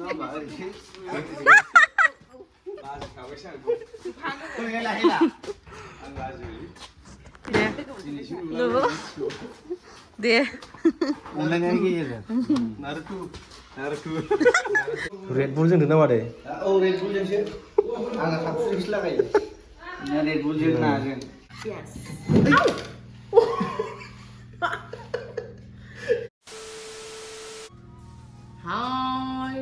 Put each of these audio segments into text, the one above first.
दे red बुल जोंदों नामा दे औ रेड बुल जोंसो आंहा साबसिनसो लागायो रेड बुल जों नाजों Hi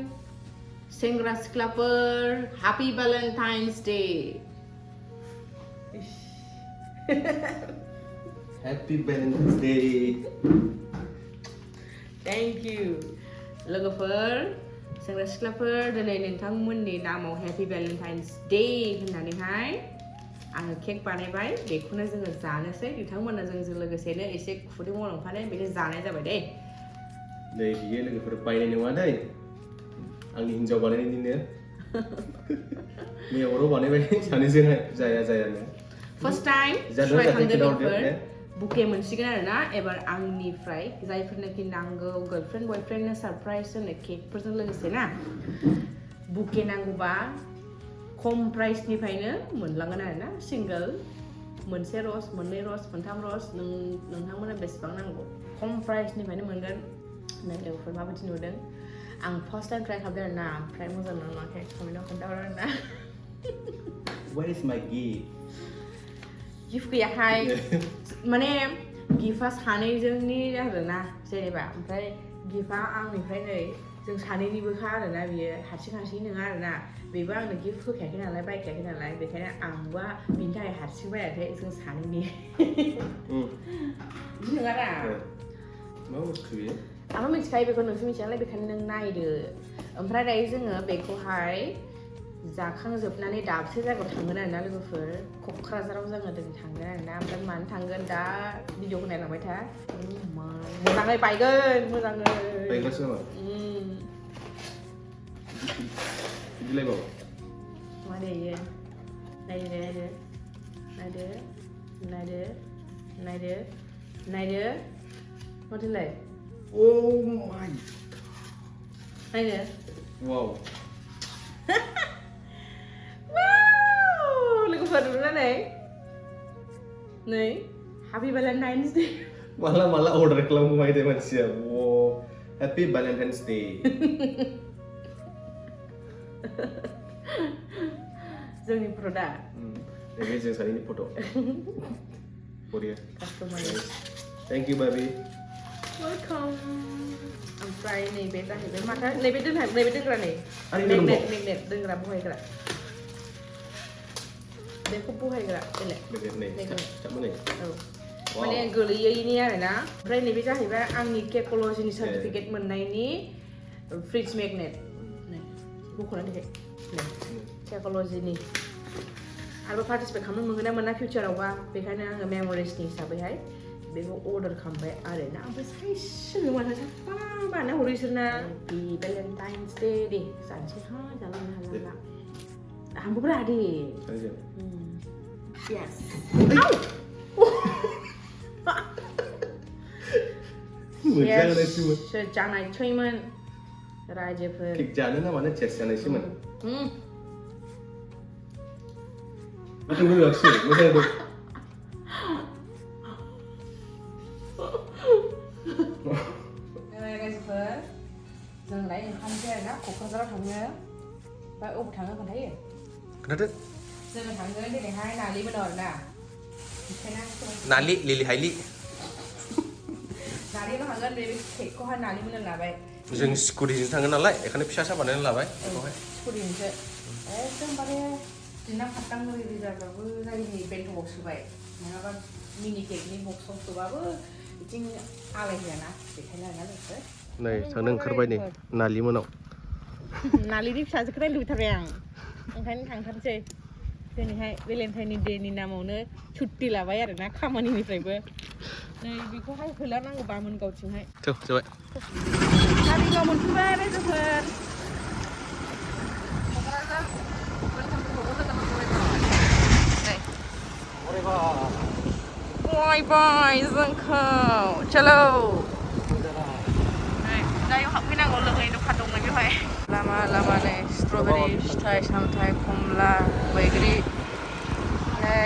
सेंग्रा सिख्लाफोर Happy Valentine's Day Happy Valentine's Day Thank you लोगोफोर सेंग्रा सिख्लाफोर दिनै नोंथांमोननि नामाव Happy Valentine's Day होननानैहाय आङो केक बानायबाय बेखौनो जोङो जानोसै नोंथांमोना जोंजों लोगोसेनो एसे खुदै मलंफानाय बेनो जानाय जाबाय दे नै बियो लोगोफोर बायनाय नङा दै आंनि हिन्जाव बानायनायनिनो मैया हराव बानायबाय सानैजोंहाय जायानो फार्स्ट टाइम ट्राइ खालामदो लोगोफोर बुके मोनसिगोन आरोना एबार आंनिफ्राय जायफोरनाखि नांगौ गार्लफ्रेन्ड बयफ्रेन्डनो सारप्राइज होनो केकफोरजों लोगोसे ना बुके नांगौबा खम प्राइसनिफ्रायनो मोनलांगोन आरोना सिंगल मोनसे रस मोननै रस मोनथाम रस नोंथांमोना बेसेबां नांगौ खम प्राइसनिफ्रायनो मोनगोन नै लोगोफोर माबायदि नुदों आं फार्स्ट टाइम ट्राइ खालामदों आरोना ओमफ्राय मोजां मोनाखै कमेन्टआव खोन्थाहर आरोना Where is my gift? Gift गैयाहाय माने गिफ्टआ सानैजोंनि आरोना जेनेबा ओमफ्राय गिफ्टआ आंनिफ्राय नै जों सानैनिबोखा आरोना बियो हारसिं नङा आरोना बेबो आंनो गिफ्ट होखायाखै नालाय बायखायाखै नालाय बेखायनो आंबा बिनि थाखाय हारसिं बायाखै जों सानैनि बिदि नङा दा मा बुस्थु बेयो आंबो मिथिखायो बेखौ नोंसो मिथिया नालाय बेखायनो नों नायदो ओमफ्राय दायो जोङो बेखौहाय जाखांजोबनानै दाबसे जायगायाव थांगोन आरोना लोगोफोर क'क्राझाराव जोङो दिनै थांगोन आरोना ओमफ्राय मानो थांगोन दा भिडिअखौ नायलांबाय था मोजाङै बायगोन मोजाङै बायगासिनो नामा बिलायबाव मा देयो नायदो माथोलाय Oh my नायदो wow लोगोफोर नुदोंना नै Happy Valentine's Day malah order खालामबाय दे मानसिया wow Happy Valentine's Day जोंनि प्रडाक्ट बे जों सानैनि फट' बरिया कास्टमाइज थेंक इउ बाबी वेलकाम ओमफ्राय नैबे जाहैबाय माथा नैबे दोनग्रा नै मेगनेट दोनग्रा बहायग्रा बेखौ बहायग्रा औ माने गोलैयैनि आरोना ओमफ्राय नैबे जाहैबाय आंनि केक'लजिनि सार्टिफिकेट मोननायनि फ्रिज मेगनेट नै बख'नानै नै केक'लजिनि आरोबाव पार्टिसिपेट खालामनो मोनगोन ना मोना फिउचारावबा बेखायनो आङो मेम'रिसनि हिसाबैहाय बेखौ अर्डार खालामबाय आरोना ओमफ्राय साइसनो माथो साफा बानाय हरो इसोरना Happy Valentine's Day दे जानोसै हा जालांनो हाला आंबो ब्रा दे yes जानायसैमोन रायजोफोर केक जानो ना मानो चेस जानायसैमोन माथो मोजांसो मोजां दं जों दायो ओंखारनोसै आरोना क'क्राझाराव थांनो ओमफ्राय अबाव थाङो खोन्थायो खोन्थादो जोङो थांगोन दिनैहाय नालिमोनाव आरोना नालि लिलि हाइलि नालिमोनाव थांगोन बे केकखौहाय नालिमोनाव लाबाय जों स्कुटिजों थाङो नालाय बेखायनो फिसा बानायनानै लाबाय स्कुटिजोंसो एकदमबारे दिना खारदां रेडि जाबाबो जायनि बेन्टआव सोबाय नङाबा मिनि केकनि बक्सआव सोबाबो बिथिं आलायहोयाना बेखायनो आरोना लोगोफोर नै थांनो ओंखारबाय नै नालिमोनाव नालिनि फिसाजोखौ नायनो लुबैथारबाय आं ओंखायनो थांथारसै दिनैहाय भेलेन्टाइननि देनि नामावनो छुट्टि लाबाय आरोना खामानिनिफ्रायबो नै बेखौहाय होलांनांगौ बामोनगावथिंहाय जाबाय गामिगाव मोनफैबाय रायजोफोर बयबाय जोंखौ चलो दायो हाबफैनांगौ लोंनाय दखान दंमोन बेवहाय लामा नै स्ट्रबेरी फिथाइ सामथाइ खमला बैग्रि नै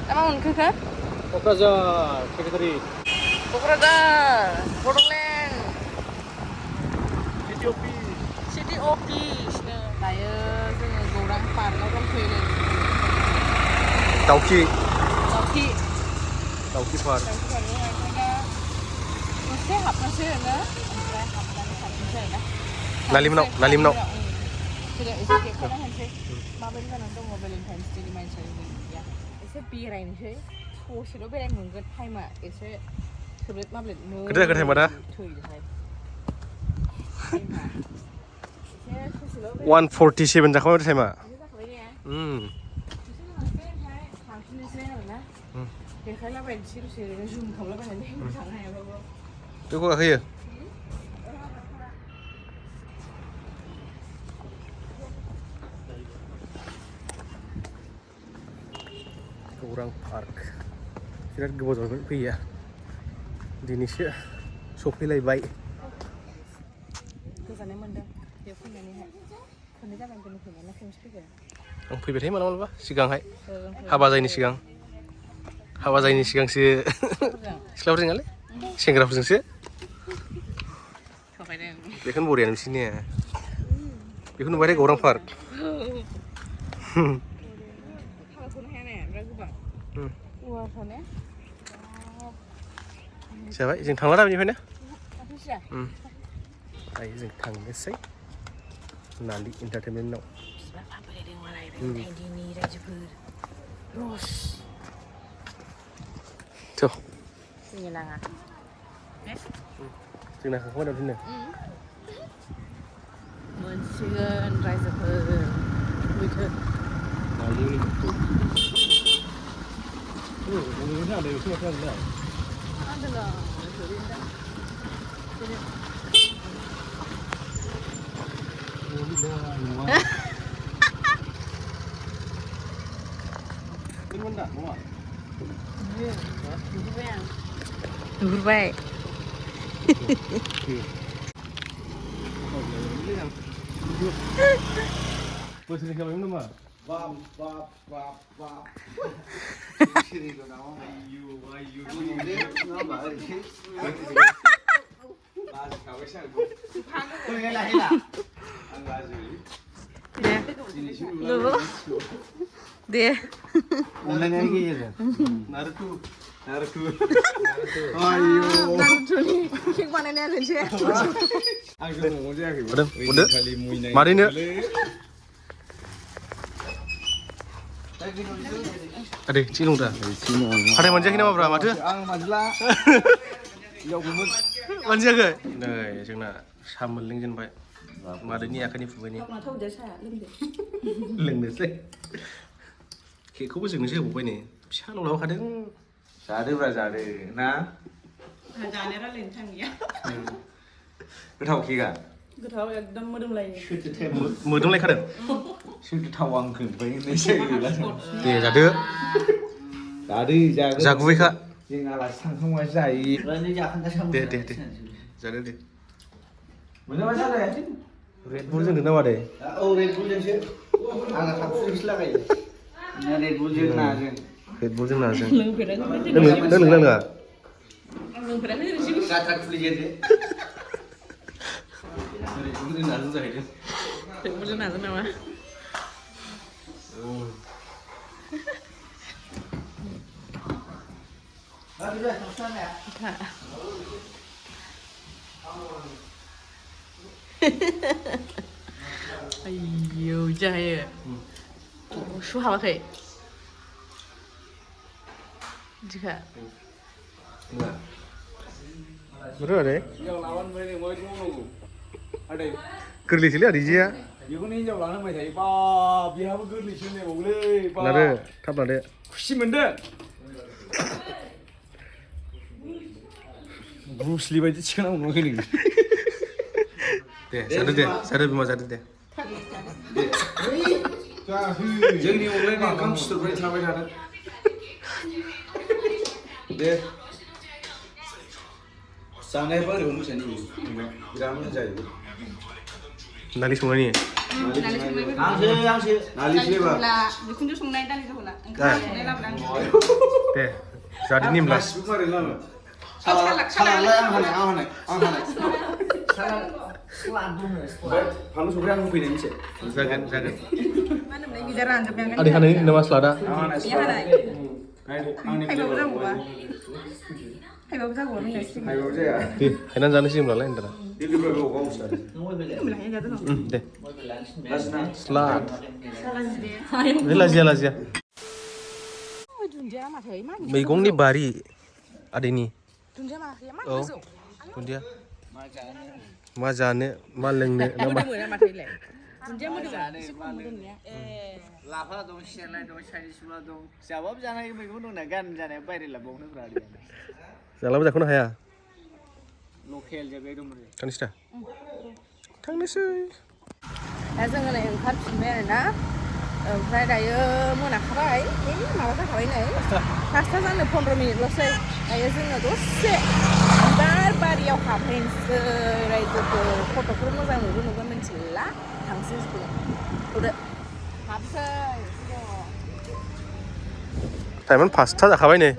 दा मा मोनखोखो Kokrajhar secretary Kokrajhar Bodoland city office अफिसनो दायो जोङो गौरां पार्कआव दंफैयो दाउखि दाउखि पार्क पार्कआवहाय दा दसे हाबनोसै आरोना ओमफ्राय हाबनानै थांनोसै आरोना नालिमनाव जोङो एसे देखायना होनोसै माबायदि जानानै दङ भेलेन्टाइन्स डेनि मानसिया एसे बेरायनोसै ससेल' बेरायनो मोनगोन टाइमा एसे थोब्लेट माब्लेट खोथा टाइमा दा थैदोहाय 1:47 जाखाबाय टाइमा जाखाबाय ने थांफिननोसै आरोना देखायलाबायनोसै दसे ओरैनो जुम खालामलाबायनानै थांनो हायाबाबो बेखौ गाखोयो गौरां पार्क बिराद गोबाव जाबाय फैया दिनैसो सफैलायबाय गोजोननाय मोनदों बेयाव फैनानैहाय खननै जाबाय दिनै फैनानै खेबसे फैगोन आं फैबाय थायो मालाबा सिगांहाय हाबा जायैनि सिगांसो सिख्लाफोरजों नालाय सेंग्राफोरजोंसो बेखौनो बरिया नोंसिनिया बेखौ नुबाय गौरां पार्क जाबाय जों थांला दा बेनिफ्रायनो दायो जों थांनोसै नालि इन्टारटेनमेन्टआव जोंनि नाङा जोंना खांखमा दा दोननो मोनसिगोन रायजोफोर फैथो नुहुरबाय बोसोरनि खालामोन नामा दे अनलायनायनि गेजेरजों नारुतु नारुतुनि केक बानायनाया मोनसे आं जों जायाखै मारैनो आदै थिग दं दा हाथाय मोनजायाखै नामाब्रा माथो आं मानजिला मोनजायाखै नै जोंना सा मोनलोंजेनबाय मादैनि आखाइनि फुबायनि लोंनोसै केकखौबो जोंनोसो होबावबाय नै फिसाल' लाबोखादों जादोब्रा जादो ना जानाया रायलायनो थांनिया गोथाव केकआ गोथाव एकदम मोदोमलायो मोदोमलायखादों सोरथो थाव आंखो ओमफ्राय नोंसो गैला दे जादो जागुबैखा जों आलासि थांखांबा जायो दे जादो दे मोजां जालाय रेडबुल जोंनो नामा दे औ रेडबुलजोंसो आंहा खापसेल'सो लागायो रेडबुलजों नाजों रेडबुलजों नाजों लोंफेराखै नों लोंना आं लोंफेराखै ओरैनो गाथा खुलिजेनदो रेडबुलजों नाजों जाहैदों रेडबुलजों नाजों नामा आयौ जायो सु हाबाखै दिखा गोरलैसोलै आदैजिया बेखौनो हिनजाव लानो होनबाय थायो बा बेहाबो गोरलैसो होनलायबावलै लादो थाब लादो खुसि मोनदों ब्रुसलि बायदि थिखांना मोनाखै नोङो दे जादो बिमा जादो दे जोंनि अनलायनाय ओंखाम फिथरबाय थाबाय थादों दे जानायबा ओरैनो मोसानो बिराद मोजां जायो दालि संनायनि दालि संनायबो आंसो दालि नालिसो जहला बिखुनजो संनाय दालि जहला ओंखाम संनाय लाबोना दे जादि निमला सालालाय आं हानाय फानलु संख्रि आं होफैनाय मोनसे जागोन मा होनोमोनलाय गिदिर रानजोबनांगोन आदै हानाय नामा स्लादा बे हानाय आंनि थाइबाबो जागौबा थाइबाबो जागौबा मिनिनाय सिगां हायबाबो जाया दे हायनानै जानोसै होमब्लालाय होनदारा दिलिभारि गावसो होमब्लाहाय जादों दे लासना स्लाद दे लाजिया लाजिया दुन्दिया माथो मा मैगंनि बारि आदैनि दुन्दिया माखै मा औ गोजौ दुन्दिया मा जानो मा लोंनो ना मा मोदोमो ना माथोलाय दुन्दिया मोदोमो एसे खम मोदोमनाया लाफा दं सेरनाय दं साइनिसुला दं जाबाबो जानाय मैगं दंना गान जानाया बायरे लाबावनो ब्रा जालाबो जाख'नो हाया लकेल जाबाय दं थांनोसै दा थांनोसै दा जोङो नै ओंखारफिनबाय आरोना ओमफ्राय दायो मोनाखाबाय माबा जाखाबाय नै 5था जानो 15 मिनिटल'सै दायो जोङो दसे बिबार बारियाव हाबहैनोसै रायजोफोर फट'फोर मोजां नुगोन मिथिला थांसै थ'दो हाबसै टाइमआनो 5था जाखाबाय नै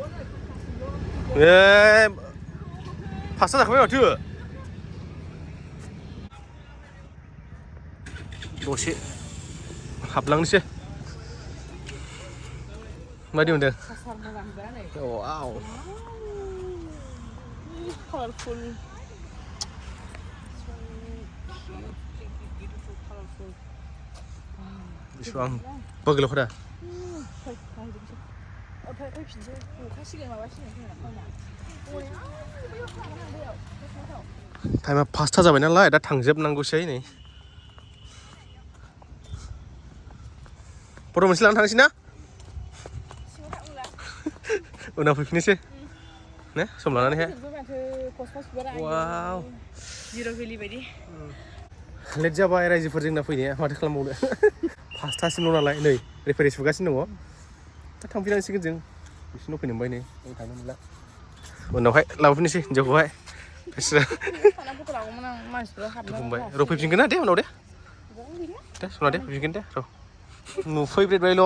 5था जाखाबाय माथो दसे हाबलांनोसै माबायदि मोनदों हासार मोजां बिबारा नै वाव कालारफुल बेसेबां बोगोलाव दा फैफिनसै अखासिगोन माबासिगोन टाइमा 5था जाबाय नालाय दा थांजोबनांगौसै नै फट' मोनसे लानानै थांनोसै ना उनाव फैफिननोसै ने सम लानानैहाय वाव जिर' भेलि बायदि लेट जाबाय रायजोफोर जोंना फैनाया माथो खालामबावनो 5थासिमल' नालाय नै रेफारेन्स सुगासिनो दङ दा थांफिनांसिगोन जों बिसिनाव फैनो मोनबाय नै थांनो मोनला उनावहाय लाबोफिननोसै हिन्जावखौहाय बिसोरो बुंबाय र' फैफिनगोन ना दे उनाव दे सना दे फैफिनगोन दे र' नुफैब्रेदबायल'